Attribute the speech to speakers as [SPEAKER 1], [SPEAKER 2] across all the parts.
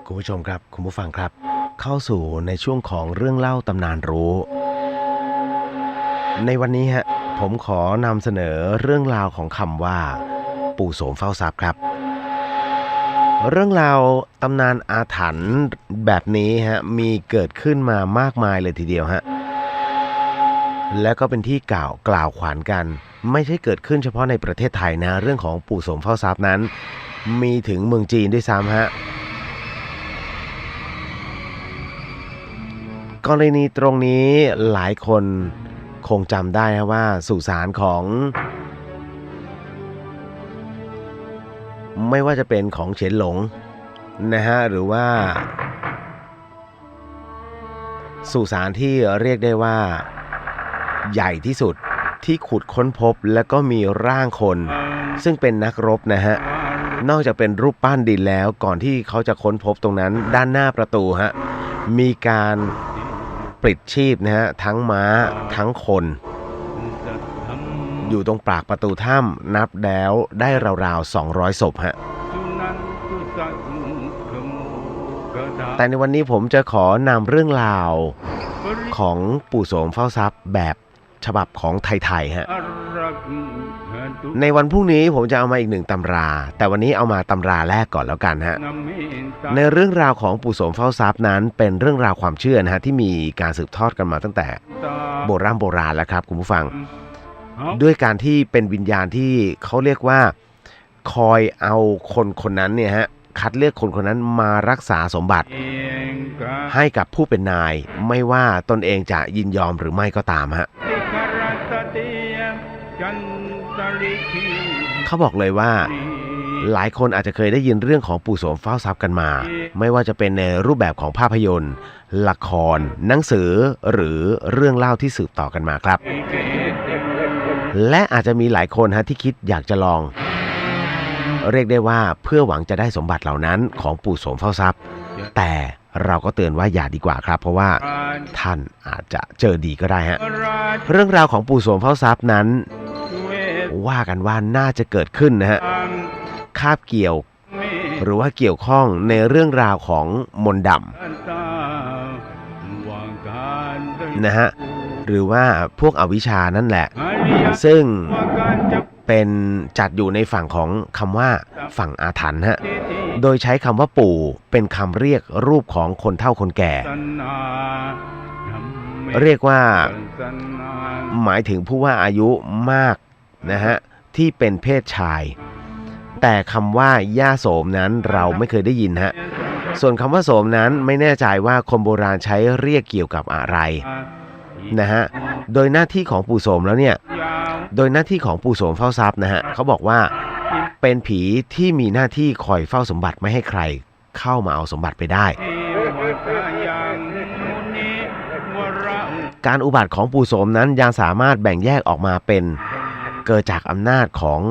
[SPEAKER 1] คุณผู้ชมครับคุณผู้ฟังครับเข้าสู่ในช่วงของเรื่องเล่าตำนานรู้ในวันนี้ผมขอนำเสนอเรื่องราวของคำว่าปู่โสมเฝ้าทรัพย์ครับเรื่องราวตำนานอาถรรพ์แบบนี้มีเกิดขึ้นมามากมายเลยทีเดียวและก็เป็นที่กล่าวขวัญกันไม่ใช่เกิดขึ้นเฉพาะในประเทศไทยนะเรื่องของปู่โสมเฝ้าทรัพย์นั้นมีถึงเมืองจีนด้วยซ้ำกรณีตรงนี้หลายคนคงจำได้ว่าสุสานของไม่ว่าจะเป็นของเฉินหลงหรือว่าสุสานที่เรียกได้ว่าใหญ่ที่สุดที่ขุดค้นพบแล้วก็มีร่างคนซึ่งเป็นนักรบนอกจากเป็นรูปปั้นดินแล้วก่อนที่เขาจะค้นพบตรงนั้นด้านหน้าประตูมีการปลิดชีพทั้งม้าทั้งคนอยู่ตรงปากประตูถ้ำนับแล้วได้ราวๆ200ศพแต่ในวันนี้ผมจะขอนำเรื่องราวของปู่โสมเฝ้าทรัพย์แบบฉบับของไทยในวันพรุ่งนี้ผมจะเอามาอีก1ตำราแต่วันนี้เอามาตำราแรกก่อนแล้วกันในเรื่องราวของปู่โสมเฝ้าทรัพย์นั้นเป็นเรื่องราวความเชื่อที่มีการสืบทอดกันมาตั้งแต่โบราณแล้วครับคุณผู้ฟังด้วยการที่เป็นวิญญาณที่เขาเรียกว่าคอยเอาคนนั้นคัดเลือกคนนั้นมารักษาสมบัติให้กับผู้เป็นนายไม่ว่าตนเองจะยินยอมหรือไม่ก็ตามเขาบอกเลยว่าหลายคนอาจจะเคยได้ยินเรื่องของปู่โสมเฝ้าทรัพย์กันมาไม่ว่าจะเป็นในรูปแบบของภาพยนตร์ละครหนังสือหรือเรื่องเล่าที่สืบต่อกันมาครับและอาจจะมีหลายคนที่คิดอยากจะลองเรียกได้ว่าเพื่อหวังจะได้สมบัติเหล่านั้นของปู่โสมเฝ้าทรัพย์แต่เราก็เตือนว่าอย่าดีกว่าครับเพราะว่าท่านอาจจะเจอดีก็ได้เรื่องราวของปู่โสมเฝ้าทรัพย์นั้นว่ากันว่าน่าจะเกิดขึ้นคาบเกี่ยวหรือว่าเกี่ยวข้องในเรื่องราวของมนต์ดำหรือว่าพวกอวิชชานั่นแหละซึ่งเป็นจัดอยู่ในฝั่งของคำว่าฝั่งอาถรรพ์โดยใช้คำว่าปู่เป็นคำเรียกรูปของคนเฒ่าคนแก่เรียกว่าหมายถึงผู้ว่าอายุมากที่เป็นเพศชายแต่คำว่าย่าโสมนั้นเราไม่เคยได้ยินส่วนคำว่าโสมนั้นไม่แน่ใจว่าคนโบราณใช้เรียกเกี่ยวกับอะไรโดยหน้าที่ของปู่โสมแล้วโดยหน้าที่ของปู่โสมเฝ้าทรัพย์เขาบอกว่าเป็นผีที่มีหน้าที่คอยเฝ้าสมบัติไม่ให้ใครเข้ามาเอาสมบัติไปได้การอุบัติของปู่โสมนั้นยังสามารถแบ่งแยกออกมาเป็นเกิดจากอำนาจของ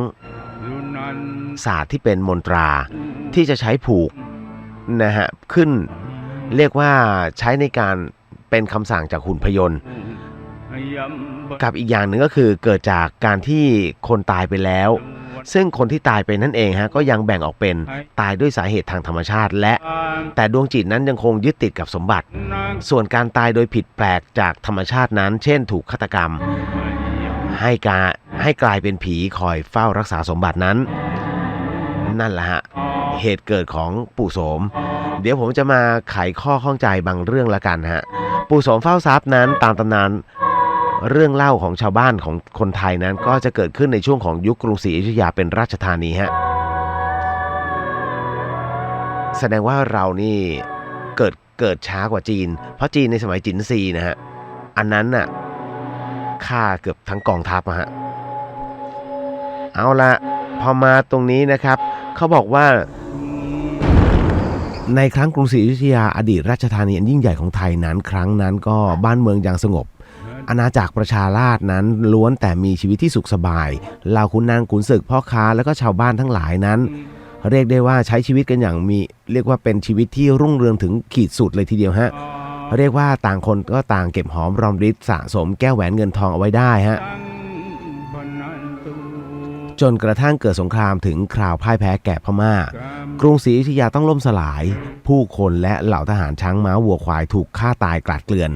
[SPEAKER 1] ศาสตร์ที่เป็นมนตราที่จะใช้ผูกขึ้นเรียกว่าใช้ในการเป็นคำสั่งจากหุ่นพยนต์กับอีกอย่างหนึ่งก็คือเกิดจากการที่คนตายไปแล้วซึ่งคนที่ตายไปนั่นเองก็ยังแบ่งออกเป็นตายด้วยสาเหตุทางธรรมชาติและแต่ดวงจิตนั้นยังคงยึดติดกับสมบัติส่วนการตายโดยผิดแปลกจากธรรมชาตินั้นเช่นถูกฆาตกรรมให้กลายเป็นผีคอยเฝ้ารักษาสมบัตินั้นนั่นแหละเหตุเกิดของปู่โสมเดี๋ยวผมจะมาไขข้อข้องใจบางเรื่องละกันปู่โสมเฝ้าทรัพย์นั้นตามตำนานเรื่องเล่าของชาวบ้านของคนไทยนั้นก็จะเกิดขึ้นในช่วงของยุคกรุงศรีอยุธยาเป็นราชธานีแสดงว่าเรานี่เกิดช้ากว่าจีนเพราะจีนในสมัยจินซีอันนั้นฆ่าเกือบทั้งกองทัพเอาละพอมาตรงนี้นะครับเขาบอกว่าในครั้งกรุงศรีอยุธยาอดีตราชธานีอันยิ่งใหญ่ของไทยนั้นครั้งนั้นก็บ้านเมืองยังสงบอาณาจักรประชาราษฎร์นั้นล้วนแต่มีชีวิตที่สุขสบายเหล่าขุนนางขุนศึกพ่อค้าแล้วก็ชาวบ้านทั้งหลายนั้นเรียกได้ว่าใช้ชีวิตกันอย่างเรียกว่าเป็นชีวิตที่รุ่งเรืองถึงขีดสุดเลยทีเดียวเรียกว่าต่างคนก็ต่างเก็บหอมรอมริบสะสมแก้วแหวนเงินทองเอาไว้ได้ จนกระทั่งเกิดสงครามถึงคราวพ่ายแพ้แก่พม่ากรุงศรีอยุธยาต้องล่มสลายผู้คนและเหล่าทหารช้างม้าวัวควายถูกฆ่าตายกลาดเกลื่อน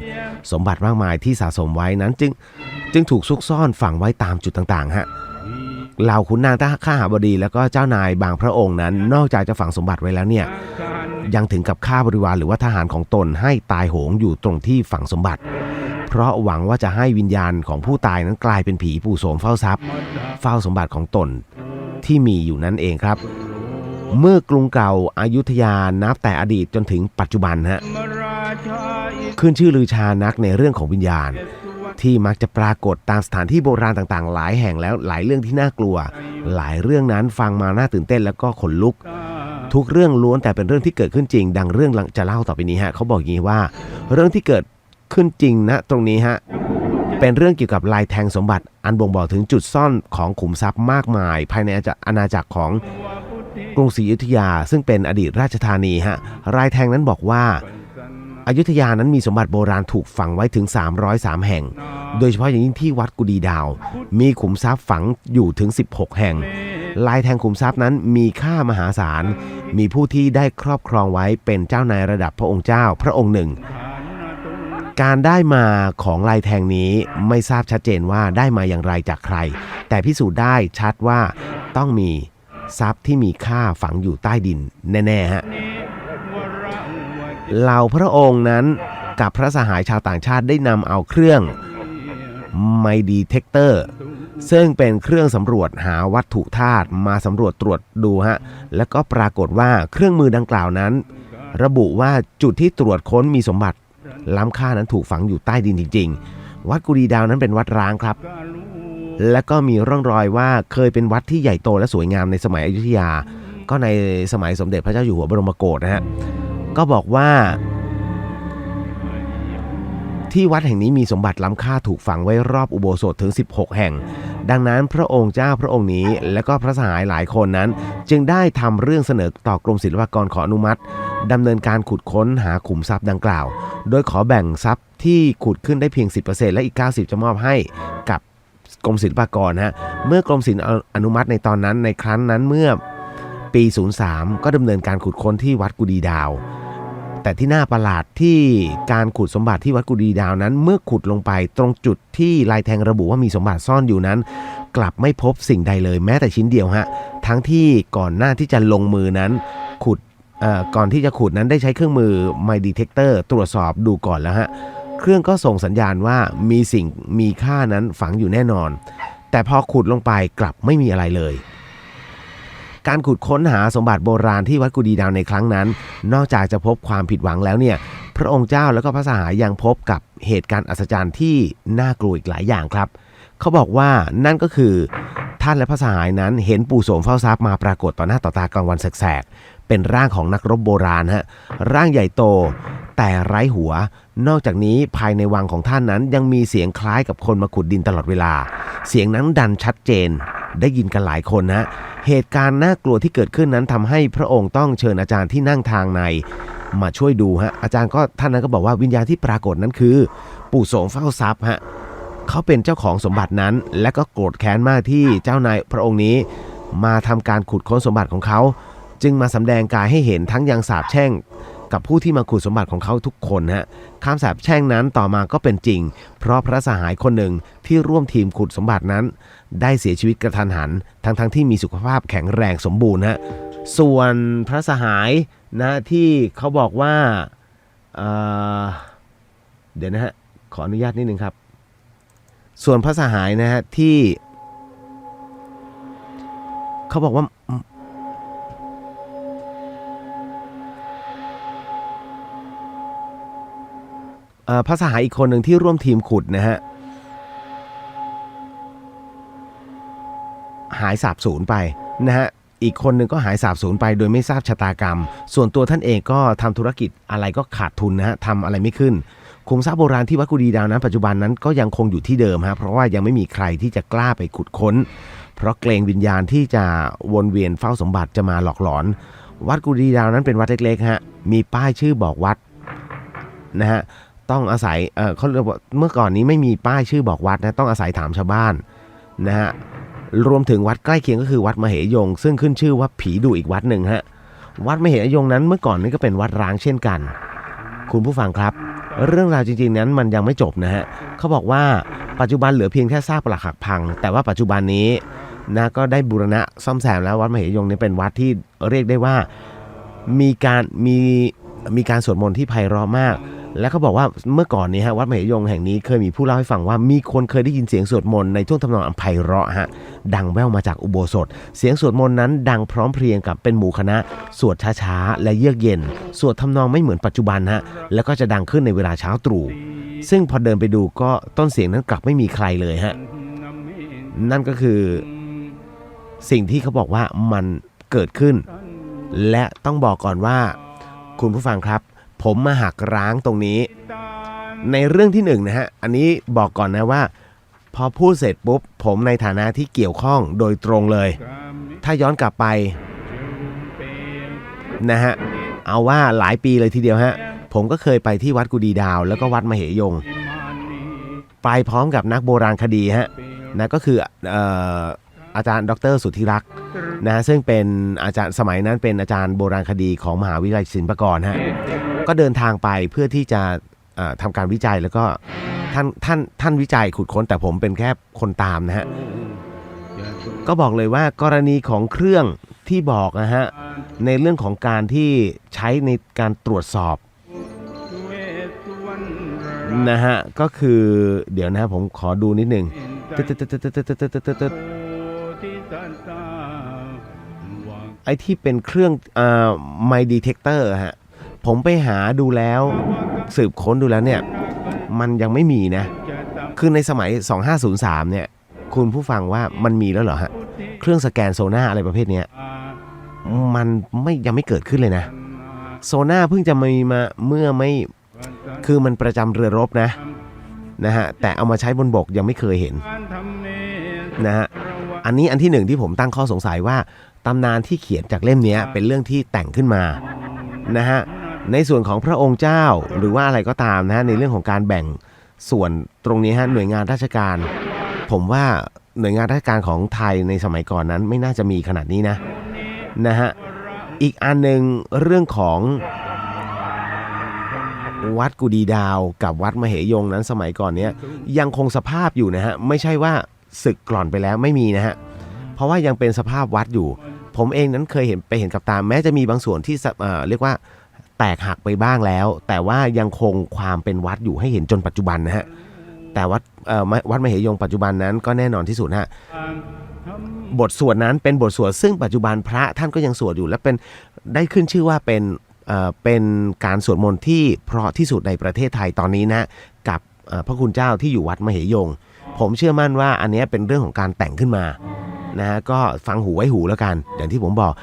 [SPEAKER 1] สมบัติมากมายที่สะสมไว้นั้นจึงถูกซุกซ่อนฝังไว้ตามจุดต่างๆฮะเหล่าขุนนางข้าหบดีแล้วก็เจ้านายบางพระองค์นั้นนอกจากจะฝังสมบัติไว้แล้วเนี่ยยังถึงกับฆ่าบริวารหรือว่าทหารของตนให้ตายโหงอยู่ตรงที่ฝังสมบัติเพราะหวังว่าจะให้วิญญาณของผู้ตายนั้นกลายเป็นผีปู่โสมเฝ้าทรัพย์เฝ้าสมบัติของตนที่มีอยู่นั่นเองครับเมื่อกรุงเก่าอยุธยานับแต่อดีตจนถึงปัจจุบันฮะขึ้นชื่อลือชานักในเรื่องของวิญญาณที่มักจะปรากฏตามสถานที่โบราณต่างๆหลายแห่งแล้วหลายเรื่องที่น่ากลัวหลายเรื่องนั้นฟังมาน่าตื่นเต้นแล้วก็ขนลุกทุกเรื่องล้วนแต่เป็นเรื่องที่เกิดขึ้นจริงดังเรื่องจะเล่าต่อไปนี้ฮะเขาบอกอย่างนี้ว่าเรื่องที่เกิดขึ้นจริงนะตรงนี้ฮะเป็นเรื่องเกี่ยวกับลายแทงสมบัติอันบ่งบอกถึงจุดซ่อนของขุมทรัพย์มากมายภายในอาณาจักรของกรุงศรีอยุธยาซึ่งเป็นอดีตราชธานีฮะลายแทงนั้นบอกว่าอยุธยานั้นมีสมบัติโบราณถูกฝังไว้ถึง303แห่งโดยเฉพาะอย่างยิ่งที่วัดกุดีดาวมีขุมทรัพย์ฝังอยู่ถึง16แห่งลายแทงขุมทรัพย์นั้นมีค่ามหาศาลมีผู้ที่ได้ครอบครองไว้เป็นเจ้านายระดับพระองค์เจ้าพระองค์หนึ่งการได้มาของลายแทงนี้ไม่ทราบชัดเจนว่าได้มาอย่างไรจากใครแต่พิสูจน์ได้ชัดว่าต้องมีทรัพย์ที่มีค่าฝังอยู่ใต้ดินแน่ๆฮะเหล่าพระองค์นั้นกับพระสหายชาวต่างชาติได้นำเอาเครื่องไมดีเทคเตอร์ซึ่งเป็นเครื่องสำรวจหาวัตถุธาตุมาสำรวจตรวจดูฮะแล้วก็ปรากฏว่าเครื่องมือดังกล่าวนั้นระบุว่าจุดที่ตรวจค้นมีสมบัติล้ำค่านั้นถูกฝังอยู่ใต้ดินจริงๆวัดกุดีดาวนั้นเป็นวัดร้างครับและก็มีร่องรอยว่าเคยเป็นวัดที่ใหญ่โตและสวยงามในสมัยอยุธยาก็ในสมัยสมเด็จพระเจ้าอยู่หัวบรมโกศนะฮะก็บอกว่าที่วัดแห่งนี้มีสมบัติล้ำค่าถูกฝังไว้รอบอุโบสถถึง16แห่งดังนั้นพระองค์เจ้าพระองค์นี้และก็พระสหายหลายคนนั้นจึงได้ทำเรื่องเสนอต่อกรมศิลปากรขออนุมัติดำเนินการขุดค้นหาขุมทรัพย์ดังกล่าวโดยขอแบ่งทรัพย์ที่ขุดขึ้นได้เพียง 10% และอีก 90% จะมอบให้กับกรมศิลปากรฮะเมื่อกรมศิลป์อนุมัติในตอนนั้นในครั้งนั้นเมื่อปี03ก็ดำเนินการขุดค้นที่วัดกุดีดาวแต่ที่น่าประหลาดที่การขุดสมบัติที่วัดกุดีดาวนั้นเมื่อขุดลงไปตรงจุดที่ลายแทงระบุว่ามีสมบัติซ่อนอยู่นั้นกลับไม่พบสิ่งใดเลยแม้แต่ชิ้นเดียวฮะทั้งที่ก่อนหน้าที่จะลงมือนั้นก่อนที่จะขุดนั้นได้ใช้เครื่องมือ Metal Detector ตรวจสอบดูก่อนแล้วฮะเครื่องก็ส่งสัญญาณว่ามีสิ่งมีค่านั้นฝังอยู่แน่นอนแต่พอขุดลงไปกลับไม่มีอะไรเลยการขุดค้นหาสมบัติโบราณที่วัดกุดีดาวในครั้งนั้นนอกจากจะพบความผิดหวังแล้วเนี่ยพระองค์เจ้าแล้วก็พระสหายยังพบกับเหตุการณ์อัศจรรย์ที่น่ากลัวอีกหลายอย่างครับเขาบอกว่านั่นก็คือท่านและพระสหายนั้นเห็นปู่โสมเฝ้าทรัพย์มาปรากฏต่อหน้าต่อตากลางวันแสกๆเป็นร่างของนักรบโบราณฮะร่างใหญ่โตแต่ไร้หัวนอกจากนี้ภายในวังของท่านนั้นยังมีเสียงคล้ายกับคนมาขุดดินตลอดเวลาเสียงนั้นดันชัดเจนได้ยินกันหลายคนนะเหตุการณ์น่ากลัวที่เกิดขึ้นนั้นทำให้พระองค์ต้องเชิญอาจารย์ที่นั่งทางในมาช่วยดูฮะอาจารย์ก็ท่านนั้นก็บอกว่าวิญญาณที่ปรากฏนั้นคือปู่โสมเฝ้าทรัพย์ฮะเขาเป็นเจ้าของสมบัตินั้นและก็โกรธแค้นมากที่เจ้านายพระองค์นี้มาทำการขุดค้นสมบัติของเขาจึงมาสำแดงกายให้เห็นทั้งยังสาปแช่งกับผู้ที่มาขุดสมบัติของเขาทุกคนฮะคำสาปแช่งนั้นต่อมาก็เป็นจริงเพราะพระสหายคนหนึ่งที่ร่วมทีมขุดสมบัตินั้นได้เสียชีวิตกระทันหันทั้งที่มีสุขภาพแข็งแรงสมบูรณ์ฮะส่วนพระสหายนะที่เขาบอกว่าเดี๋ยวนะฮะขออนุญาตนิดนึงครับส่วนพระสหายนะฮะที่เขาบอกว่าพระสหายอีกคนหนึ่งที่ร่วมทีมขุดนะฮะหายสาบสูญไปนะฮะอีกคนหนึ่งก็หายสาบสูญไปโดยไม่ทราบชะตากรรมส่วนตัวท่านเองก็ทำธุรกิจอะไรก็ขาดทุนนะฮะทำอะไรไม่ขึ้นขุมทรัพย์โบราณที่วัดกุดีดาวนั้นปัจจุบันนั้นก็ยังคงอยู่ที่เดิมฮะเพราะว่ายังไม่มีใครที่จะกล้าไปขุดค้นเพราะเกรงวิญญาณที่จะวนเวียนเฝ้าสมบัติจะมาหลอกหลอนวัดกุดีดาวนั้นเป็นวัดเล็กๆฮะมีป้ายชื่อบอกวัดนะฮะต้องอาศัยเขาเรียกว่าเมื่อก่อนนี้ไม่มีป้ายชื่อบอกวัดนะต้องอาศัยถามชาวบ้านนะฮะ รวมถึงวัดใกล้เคียงก็คือวัดมเหยงซึ่งขึ้นชื่อว่าผีดุอีกวัดหนึ่งฮะวัดมเหยงนั้นเมื่อก่อนนี้ก็เป็นวัดร้างเช่นกันคุณผู้ฟังครับเรื่องราวจริงๆนั้นมันยังไม่จบนะฮะเขาบอกว่าปัจจุบันเหลือเพียงแค่ซากปรักหักพังแต่ว่าปัจจุบันนี้นะก็ได้บูรณะซ่อมแซมแล้ววัดมเหยงนี้เป็นวัดที่เรียกได้ว่ามีการสวดมนต์ที่ไพเราะมากและเขาบอกว่าเมื่อก่อนนี้ฮะวัดมเหยงแห่งนี้เคยมีผู้เล่าให้ฟังว่ามีคนเคยได้ยินเสียงสวดมนต์ในท่วงทำนองอันไพเราะฮะดังแว่วมาจากอุโบสถเสียงสวดมนต์นั้นดังพร้อมเพรียงกับเป็นหมู่คณะสวดช้าๆและเยือกเย็นสวดทำนองไม่เหมือนปัจจุบันฮะแล้วก็จะดังขึ้นในเวลาเช้าตรู่ซึ่งพอเดินไปดูก็ต้นเสียงนั้นกลับไม่มีใครเลยฮะนั่นก็คือสิ่งที่เขาบอกว่ามันเกิดขึ้นและต้องบอกก่อนว่าคุณผู้ฟังครับผมมาหักร้างตรงนี้ในเรื่องที่นะฮะอันนี้บอกก่อนนะว่าพอพูดเสร็จปุ๊บผมในฐานะที่เกี่ยวข้องโดยตรงเลยถ้าย้อนกลับไปนะฮะเอาว่าหลายปีเลยทีเดียวฮะผมก็เคยไปที่วัดกุดีดาวแล้วก็วัดมเหยงไปพร้อมกับนักโบราณคดีฮะนะก็คืออาจารย์ดร.สุทธิรักษ์นะซึ่งเป็นอาจารย์สมัยนั้นเป็นอาจารย์โบราณคดีของมหาวิทยาลัยศิลปากรฮะก็เดินทางไปเพื่อที่จะทำการวิจัยแล้วก็ท่านวิจัยขุดค้นแต่ผมเป็นแค่คนตามนะฮะก็บอกเลยว่ากรณีของเครื่องที่บอกนะฮะในเรื่องของการที่ใช้ในการตรวจสอบนะฮะก็คือเดี๋ยวนะผมขอดูนิดหนึ่งไอ้ที่เป็นเครื่องMy Detector ฮะผมไปหาดูแล้วสืบค้นดูแล้วเนี่ยมันยังไม่มีนะคือในสมัย2503เนี่ยคุณผู้ฟังว่ามันมีแล้วเหรอฮะเครื่องสแกนโซน่าอะไรประเภทนี้มันยังไม่เกิดขึ้นเลยนะโซน่าเพิ่งจะมีมาเมื่อไม่คือมันประจำเรือรบนะฮะแต่เอามาใช้บนบกยังไม่เคยเห็นนะฮะอันนี้อันที่หนึ่งที่ผมตั้งข้อสงสัยว่าตำนานที่เขียนจากเล่มนี้เป็นเรื่องที่แต่งขึ้นมานะฮะในส่วนของพระองค์เจ้าหรือว่าอะไรก็ตามนะฮะในเรื่องของการแบ่งส่วนตรงนี้ฮะหน่วยงานราชการผมว่าหน่วยงานราชการของไทยในสมัยก่อนนั้นไม่น่าจะมีขนาดนี้นะฮะอีกอันหนึ่งเรื่องของวัดกุดีดาวกับวัดมเหยงนั้นสมัยก่อนเนี้ยยังคงสภาพอยู่นะฮะไม่ใช่ว่าสึกกร่อนไปแล้วไม่มีนะฮะเพราะว่ายังเป็นสภาพวัดอยู่ผมเองนั้นเคยเห็นกับตาแม้จะมีบางส่วนที่เรียกว่าแตกหักไปบ้างแล้วแต่ว่ายังคงความเป็นวัดอยู่ให้เห็นจนปัจจุบันนะฮะแต่วัดมเหยงปัจจุบันนั้นก็แน่นอนที่สุดฮะบทสวดนั้นเป็นบทสวดซึ่งปัจจุบันพระท่านก็ยังสวดอยู่และเป็นได้ขึ้นชื่อว่าเป็นการสวดมนต์ที่เพราะที่สุดในประเทศไทยตอนนี้นะกับพระคุณเจ้าที่อยู่วัดมเหยงผมเชื่อมั่นว่าอันนี้เป็นเรื่องของการแต่งขึ้นมานะฮะก็ฟังหูไว้หูแล้วกันอย่างที่ผมบอก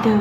[SPEAKER 2] The